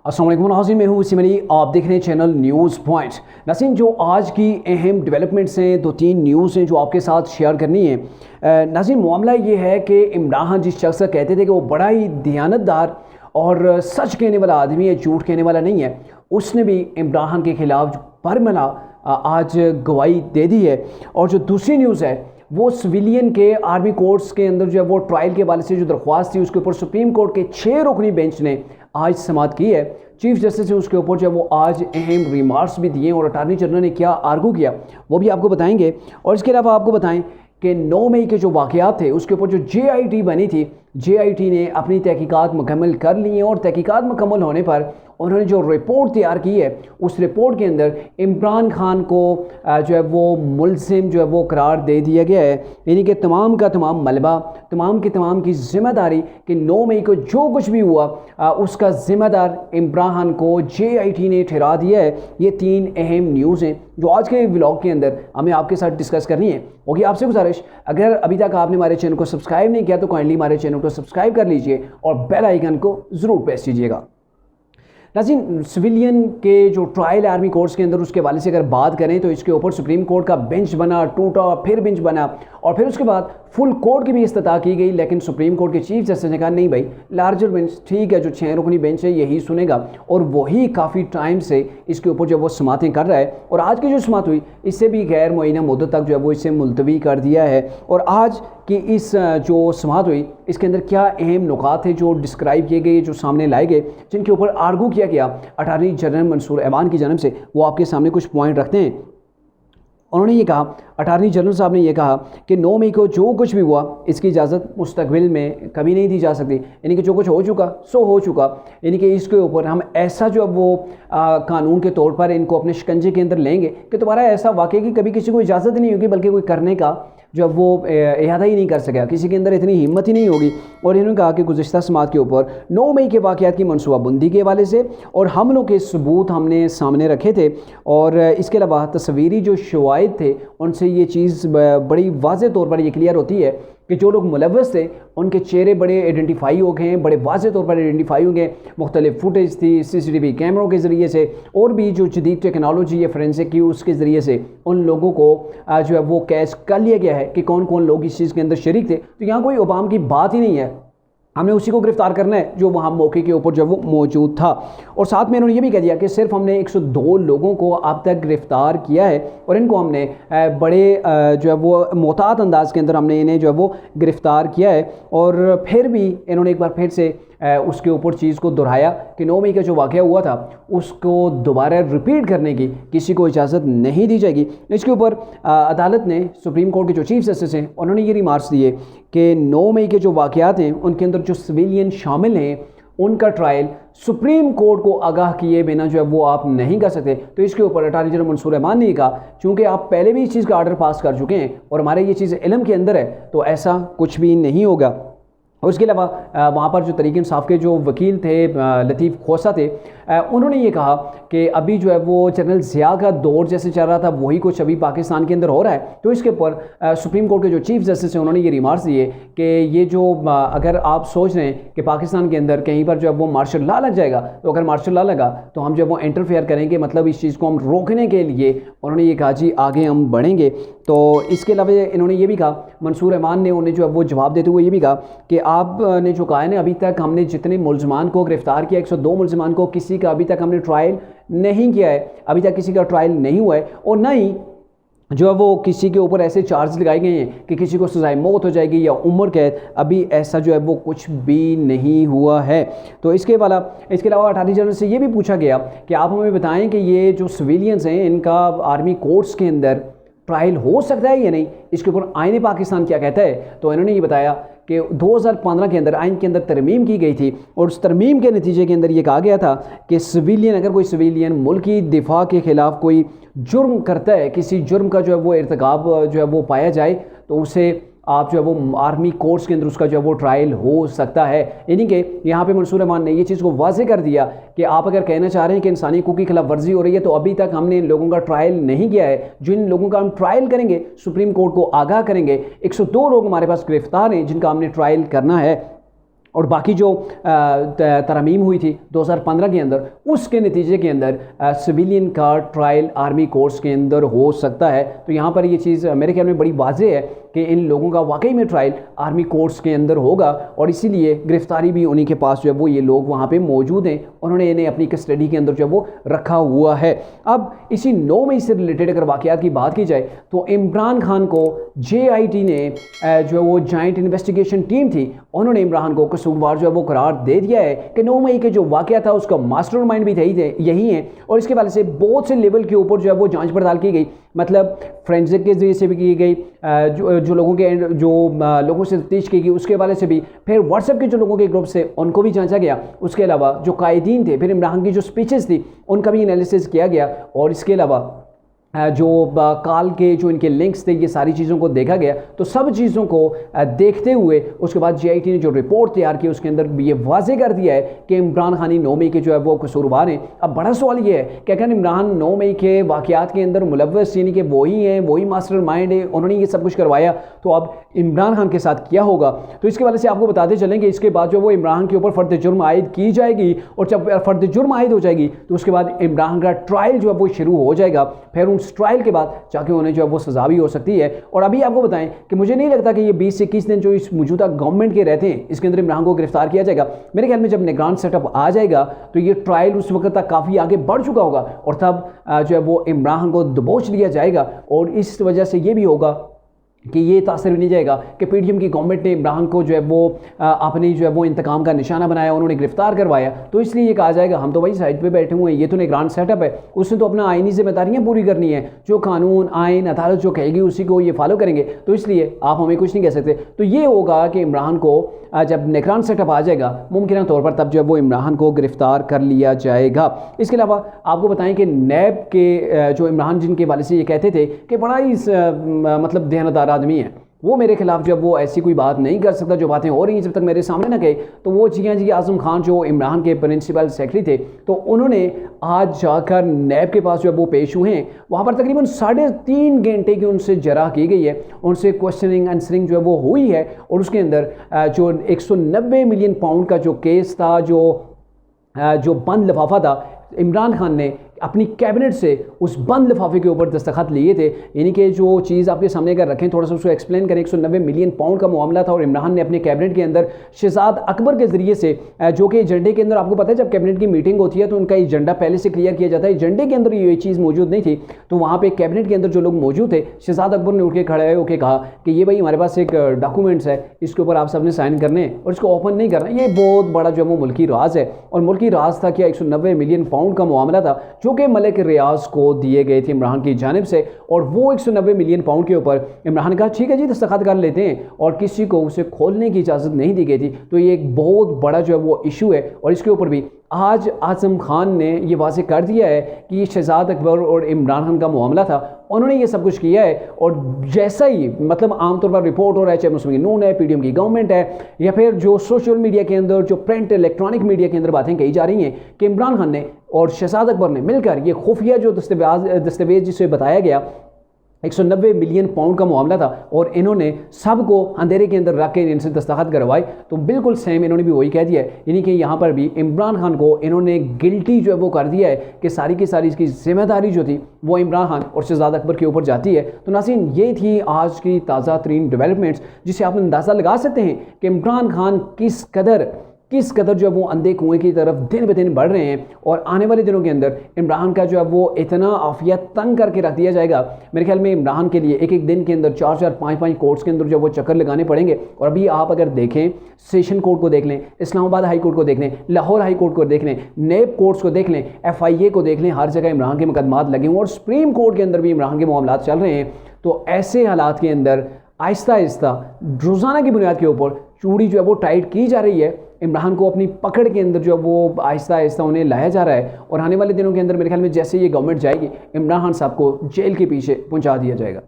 अस्सलाम वालेकुम नाज़रीन, मैं हूँ सिमरी। आप देख रहे हैं चैनल न्यूज़ पॉइंट। नाज़रीन, जो आज की अहम डेवलपमेंट्स हैं, दो तीन न्यूज़ हैं जो आपके साथ शेयर करनी है। नाज़रीन, मामला ये है कि इमरान खान जिस शख्स का कहते थे कि वो बड़ा ही दयानतदार और सच कहने वाला आदमी है, झूठ कहने वाला नहीं है, उसने भी इमरान खान के खिलाफ बरमला आज गवाही दे दी है। और जो दूसरी न्यूज़ है वो सिविलियन के आर्मी कोर्ट्स के अंदर जो है वो ट्रायल के हवाले से जो दरख्वास्त थी उसके ऊपर सुप्रीम कोर्ट के 6 रुकनी बेंच ने आज समाअत की है। चीफ जस्टिस ने उसके ऊपर जो है वो आज अहम रिमार्क्स भी दिए और अटार्नी जनरल ने क्या आर्गू किया वो भी आपको बताएंगे। और इसके अलावा आपको बताएं कि 9 मई के जो वाक़यात थे उसके ऊपर जो JIT बनी थी, JIT ने अपनी तहकीकात मुकम्मल कर ली हैं और तहकीकात मुकम्मल होने पर उन्होंने जो रिपोर्ट तैयार की है उस रिपोर्ट के अंदर इमरान खान को जो है वो मुलजिम जो है वो करार दे दिया गया है। यानी कि तमाम का तमाम मलबा, तमाम की ज़िम्मेदारी कि 9 मई को जो कुछ भी हुआ उसका ज़िम्मेदार इमरान खान को JIT ने ठहरा दिया है। ये 3 अहम न्यूज़ हैं जो आज के व्लॉग के अंदर हमें आपके साथ डिस्कस करनी है। होगी आपसे गुजारिश, अगर अभी तक आपने हमारे चैनल को सब्सक्राइब नहीं किया तो काइंडली हमारे चैनल को सब्सक्राइब कर लीजिए और बेल आइकन को ज़रूर प्रेस कीजिएगा। नाज़रीन, सिविलियन के जो ट्रायल आर्मी कोर्ट्स के अंदर उसके हवाले से अगर बात करें तो इसके ऊपर सुप्रीम कोर्ट का बेंच बना, टूटा, फिर बेंच बना और फिर उसके बाद फुल कोर्ट की भी इस्तिताह की गई। लेकिन सुप्रीम कोर्ट के चीफ जस्टिस ने कहा नहीं भाई, लार्जर बेंच ठीक है, जो 6 रुकनी बेंच है यही सुनेगा। और वही काफ़ी टाइम से इसके ऊपर जो वो समातें कर रहा है और आज की जो समात हुई इससे भी गैर मुअय्यना मुद्दत तक जो है वो इसे मुलतवी कर दिया है। और आज की इस जो समात हुई इसके अंदर क्या अहम नुकात थे जो डिस्क्राइब किए गए, जो सामने लाए गए, जिनके ऊपर आर्गू किया गया अटार्नी जनरल मंसूर ऐवान की जानब से, वो आपके सामने कुछ पॉइंट रखते हैं। उन्होंने ये कहा, अटार्नी जनरल साहब ने यह कहा कि 9 मई को जो कुछ भी हुआ इसकी इजाज़त मुस्तकबिल में कभी नहीं दी जा सकती। यानी कि जो कुछ हो चुका सो हो चुका। यानी कि इसके ऊपर हम ऐसा जो वो कानून के तौर पर इनको अपने शिकंजे के अंदर लेंगे कि दोबारा ऐसा वाकई की कभी किसी को इजाज़त ही नहीं होगी, बल्कि कोई करने का जो वो इरादा ही नहीं कर सकेगा, किसी के अंदर इतनी हिम्मत ही नहीं होगी। और इन्होंने कहा कि गुज़िश्ता समात के ऊपर 9 मई के वाक़यात की मनसूबाबंदी के हवाले से और हमलों के सबूत हमने सामने रखे थे और इसके अलावा तस्वीरी जो शवाहिद थे उनसे ये चीज़ बड़ी वाज़े तौर पर ये क्लियर होती है कि जो लोग मुलव्वस थे उनके चेहरे बड़े आइडेंटिफाई हो गए हैं, बड़े वाज़े तौर पर आइडेंटिफाई हो गए। मुख्तलिफ फुटेज थी CCTV कैमरों के ज़रिए से और भी जो जदीद टेक्नोलॉजी है फोरेंसिक की उसके ज़रिए से उन लोगों को जो है वो कैच कर लिया गया है कि कौन कौन लोग इस चीज़ के अंदर शरीक थे। तो यहाँ कोई ओबाम की बात ही नहीं है, हमने उसी को गिरफ्तार करना है जो वहाँ मौके के ऊपर जो वो मौजूद था। और साथ में इन्होंने ये भी कह दिया कि सिर्फ हमने 102 लोगों को अब तक गिरफ़्तार किया है और इनको हमने बड़े जो है वो मोहतात अंदाज के अंदर हमने इन्हें जो है वो गिरफ़्तार किया है। और फिर भी इन्होंने एक बार फिर से उसके ऊपर चीज़ को दोहराया कि 9 मई का जो वाक़या हुआ था उसको दोबारा रिपीट करने की किसी को इजाज़त नहीं दी जाएगी। इसके ऊपर अदालत ने, सुप्रीम कोर्ट के जो चीफ जस्टिस हैं उन्होंने ये रिमार्क्स दिए कि 9 मई के जो वाक़यात हैं उनके अंदर जो सिविलियन शामिल हैं उनका ट्रायल सुप्रीम कोर्ट को आगाह किए बिना जो है वो आप नहीं कर सकते। तो इसके ऊपर अटार्नी जनरल मंसूर ऐवान ने कहा चूँकि आप पहले भी इस चीज़ का आर्डर पास कर चुके हैं और हमारे ये चीज़ इल्म के अंदर है तो ऐसा कुछ भी नहीं होगा। और उसके अलावा वहाँ पर जो तहरीक इंसाफ के जो वकील थे लतीफ़ खोसा थे, उन्होंने ये कहा कि अभी जो है वो जनरल ज़िया का दौर जैसे चल रहा था वही कुछ अभी पाकिस्तान के अंदर हो रहा है। तो इसके ऊपर सुप्रीम कोर्ट के जो चीफ जस्टिस हैं उन्होंने ये रिमार्क्स दिए कि ये जो अगर आप सोच रहे हैं कि पाकिस्तान के अंदर कहीं पर जो है वो मार्शल लॉ लग जाएगा, तो अगर मार्शल लॉ लगा तो हम जो है वो इंटरफेयर करेंगे, मतलब इस चीज़ को हम रोकने के लिए उन्होंने ये कहा जी आगे हम बढ़ेंगे। तो इसके अलावा इन्होंने ये भी कहा, मंसूर ऐवान ने उन्हें जो है वो जवाब देते हुए ये भी कहा कि आपने जो कहा है ना, अभी तक हमने जितने मुलजमान को गिरफ़्तार किया 102 मुलजमान को, किसी का अभी तक हमने ट्रायल नहीं किया है, अभी तक किसी का ट्रायल नहीं हुआ है और ना ही जो है वो किसी के ऊपर ऐसे चार्ज लगाए गए हैं कि किसी को सज़ाए मौत हो जाएगी या उम्र कैद, अभी ऐसा जो है वो कुछ भी नहीं हुआ है। तो इसके अलावा अटार्नी जनरल से ये भी पूछा गया कि आप हमें बताएं कि ये जो सिविलियंस हैं इनका आर्मी कोर्ट्स के अंदर ट्रायल हो सकता है या नहीं, इसके ऊपर आईन पाकिस्तान क्या कहता है। तो इन्होंने ये बताया कि 2015 के अंदर आइन के अंदर तरमीम की गई थी और उस तरमीम के नतीजे के अंदर ये कहा गया था कि अगर कोई सिविलियन मुल्की दिफा के ख़िलाफ़ कोई जुर्म करता है, किसी जुर्म का जो है वो इर्तिकाब जो है वो पाया जाए तो उसे आप जो है वो आर्मी कोर्ट्स के अंदर उसका जो है वो ट्रायल हो सकता है। यानी कि यहाँ पे मंसूर ऐवान ने ये चीज़ को वाज़े कर दिया कि आप अगर कहना चाह रहे हैं कि इंसानी हकूक़ की खिलाफ वर्जी हो रही है तो अभी तक हमने इन लोगों का ट्रायल नहीं किया है। जिन लोगों का हम ट्रायल करेंगे सुप्रीम कोर्ट को आगाह करेंगे। 102 लोग हमारे पास गिरफ्तार हैं जिनका हमने ट्रायल करना है। और बाकी जो तरमीम हुई थी 2015 के अंदर, उसके नतीजे के अंदर सिविलियन का ट्रायल आर्मी कोर्ट्स के अंदर हो सकता है। तो यहाँ पर ये चीज़ मेरे ख्याल में बड़ी वाज़ेह है कि इन लोगों का वाकई में ट्रायल आर्मी कोर्ट्स के अंदर होगा, और इसीलिए गिरफ्तारी भी उन्हीं के पास जो है वो ये लोग वहाँ पे मौजूद हैं, उन्होंने इन्हें अपनी कस्टडी के अंदर जो है वो रखा हुआ है। अब इसी 9 मई से रिलेटेड अगर वाक़यात की बात की जाए तो इमरान खान को JIT ने जो है वो जॉइंट इन्वेस्टिगेशन टीम थी, उन्होंने इमरान को कसूरवार जो है वो करार दे दिया है कि 9 मई के जो वाक़या था उसका मास्टरमाइंड भी यही है, और इसके वाले से बहुत से लेवल के ऊपर जो है वो जांच पड़ताल की गई, मतलब फोरेंसिक के जरिए से भी की गई, जो लोगों से तफ्तीश की गई उसके वाले से भी, फिर व्हाट्सएप के जो लोगों के ग्रुप से उनको भी जांचा गया, उसके अलावा जो कायदीन थे, फिर इमरान की जो स्पीचेस थी उनका भी एनालिसिस किया गया, और इसके अलावा जो काल के जो इनके लिंक्स थे, ये सारी चीज़ों को देखा गया। तो सब चीज़ों को देखते हुए उसके बाद JIT ने जो रिपोर्ट तैयार की उसके अंदर ये वाजे कर दिया है कि इमरान खान 9 मई के जो है वो कसूरवार हैं। अब बड़ा सवाल ये है कि अगर इमरान 9 मई के वाक़यात के अंदर मुलव्वस, यानी कि वही हैं, वही मास्टरमाइंड है, उन्होंने ये सब कुछ करवाया, तो अब इमरान खान के साथ क्या होगा? तो इसके वाले से आपको बताते चलें कि इसके बाद जो वो इमरान के ऊपर फ़र्द जुर्म आयद की जाएगी, और जब फ़र्द जुर्म आयद हो जाएगी तो उसके बाद इमरान का ट्रायल जो है वो शुरू हो जाएगा। फिर उस ट्रायल के बाद जाके उन्हें जो है वो सज़ा भी हो सकती है। और अभी आपको बताएं कि मुझे नहीं लगता कि ये 20 से 21 दिन जो इस मौजूदा गवर्नमेंट के रहते हैं इसके अंदर इमरान को गिरफ्तार किया जाएगा। मेरे ख्याल में जब निगरान सेटअप आ जाएगा तो ये ट्रायल उस वक्त तक काफ़ी आगे बढ़ चुका होगा, और तब जो है वो इमरान को दबोच लिया जाएगा, और इस वजह से ये भी होगा कि ये तासर भी नहीं जाएगा कि PDM की गवर्नमेंट ने इमरान को जो है वो अपनी जो है वो इंतकाम का निशाना बनाया, उन्होंने गिरफ्तार करवाया, तो इसलिए ये कहा जाएगा हम तो भाई साइड पे बैठे हुए हैं, ये तो निगरान सेटअप है, उसने तो अपना आइनी जिम्मेदारियां पूरी करनी है, जो कानून आइन अदालत जो कहेगी उसी को ये फॉलो करेंगे, तो इसलिए आप हमें कुछ नहीं कह सकते। तो ये होगा कि इमरान को जब निगरान सेटअप आ जाएगा मुमकिन तौर पर तब जो है वो इमरान को गिरफ्तार कर लिया जाएगा। इसके अलावा आपको बताएं कि नैब के जो इमरान जिनके वाले से ये कहते थे कि बड़ा ही मतलब देनदार आदमी है, वो मेरे खिलाफ जब वो ऐसी कोई बात नहीं कर सकता, जो बातें हो रही हैं जब तक मेरे सामने ना कहे, तो वो जी आज़म खान जो इमरान के प्रिंसिपल सेक्रेटरी थे, तो उन्होंने आज जाकर नैब के पास जो है वो पेश हुए हैं। वहाँ पर तकरीबन 3.5 घंटे की उनसे जरा की गई है, उनसे क्वेश्चनिंग आंसरिंग जो है वो हुई है, और उसके अंदर जो 190 मिलियन पाउंड का जो केस था, जो बंद लिफाफा था, इमरान खान ने अपनी कैबिनेट से उस बंद लिफाफे के ऊपर दस्तखत लिए थे। यानी कि जो चीज़ आपके सामने अगर रखें, थोड़ा सा उसको एक्सप्लेन करें, 190 मिलियन पाउंड का मामला था, और इमरान ने अपने कैबिनेट के अंदर शहजाद अकबर के ज़रिए से, जो कि एजेंडे के अंदर आपको पता है जब कैबिनेट की मीटिंग होती है तो उनका एजेंडा पहले से क्लियर किया जाता है, एजेंडे के अंदर ये चीज़ मौजूद नहीं थी, तो वहाँ पर कैबिनेट के अंदर जो लोग मौजूद थे, शहजाद अकबर ने उठ के खड़े होकर कहा कि ये भाई हमारे पास एक डॉक्यूमेंट्स है, इसके ऊपर आप सबने साइन करने और इसको ओपन नहीं करना। ये बहुत बड़ा जो है वो मुल्की राज है, और मुल्की राज था क्या 190 मिलियन पाउंड का मामला था जो कि मलिक रियाज को दिए गए थे इमरान की जानिब से, और वो 190 मिलियन पाउंड के ऊपर इमरान ने कहा ठीक है जी दस्तखत कर लेते हैं, और किसी को उसे खोलने की इजाज़त नहीं दी गई थी। तो ये एक बहुत बड़ा जो है वो इशू है, और इसके ऊपर भी आज आज़म खान ने ये वाज़ेह कर दिया है कि ये शहजाद अकबर और इमरान खान का मामला था, उन्होंने ये सब कुछ किया है। और जैसा ही मतलब आमतौर पर रिपोर्ट हो रहा है, चाहे मुस्लिम लीग नून है, PDM की गवर्नमेंट है, या फिर जो सोशल मीडिया के अंदर, जो प्रिंट इलेक्ट्रॉनिक मीडिया के अंदर बातें कही जा रही हैं कि इमरान खान ने और शहजाद अकबर ने मिलकर ये खुफिया जो दस्तावेज जिसे बताया गया 190 मिलियन पाउंड का मामला था, और इन्होंने सबको अंधेरे के अंदर रख के इनसे दस्तखत करवाए, तो बिल्कुल सेम इन्होंने भी वही कह दिया है। यानी कि यहाँ पर भी इमरान खान को इन्होंने गिल्टी जो है वो कर दिया है कि सारी की सारी इसकी जिम्मेदारी जो थी वो इमरान खान और शहजाद अकबर के ऊपर जाती है। तो नाज़रीन, ये थी आज की ताज़ा तरीन डेवलपमेंट्स, जिससे आप अंदाज़ा लगा सकते हैं कि इमरान खान किस कदर जो है वो अंधे कुएं की तरफ दिन ब दिन बढ़ रहे हैं, और आने वाले दिनों के अंदर इमरान का जो है वो इतना आफिया तंग करके रख दिया जाएगा। मेरे ख्याल में इमरान के लिए एक एक दिन के अंदर 4-4, 5-5 कोर्ट्स के अंदर जो वो चक्कर लगाने पड़ेंगे। और अभी आप अगर देखें, सेशन कोर्ट को देख लें, इस्लामाबाद हाई कोर्ट को देख लें, लाहौर हाई कोर्ट को देख लें, नेब कोर्ट्स को देख लें, FIA को देख लें, हर जगह इमरान के मुकदमात लगे हुए, और सुप्रीम कोर्ट के अंदर भी इमरान के मामला चल रहे हैं। तो ऐसे हालात के अंदर आहिस्ता आहिस्ता रोज़ाना की बुनियाद के ऊपर चूड़ी जो है वो टाइट की जा रही है, इमरान को अपनी पकड़ के अंदर जो है वो आहिस्ता आहिस्ता उन्हें लाया जा रहा है, और आने वाले दिनों के अंदर मेरे ख्याल में जैसे ये गवर्नमेंट जाएगी, इमरान खान साहब को जेल के पीछे पहुंचा दिया जाएगा।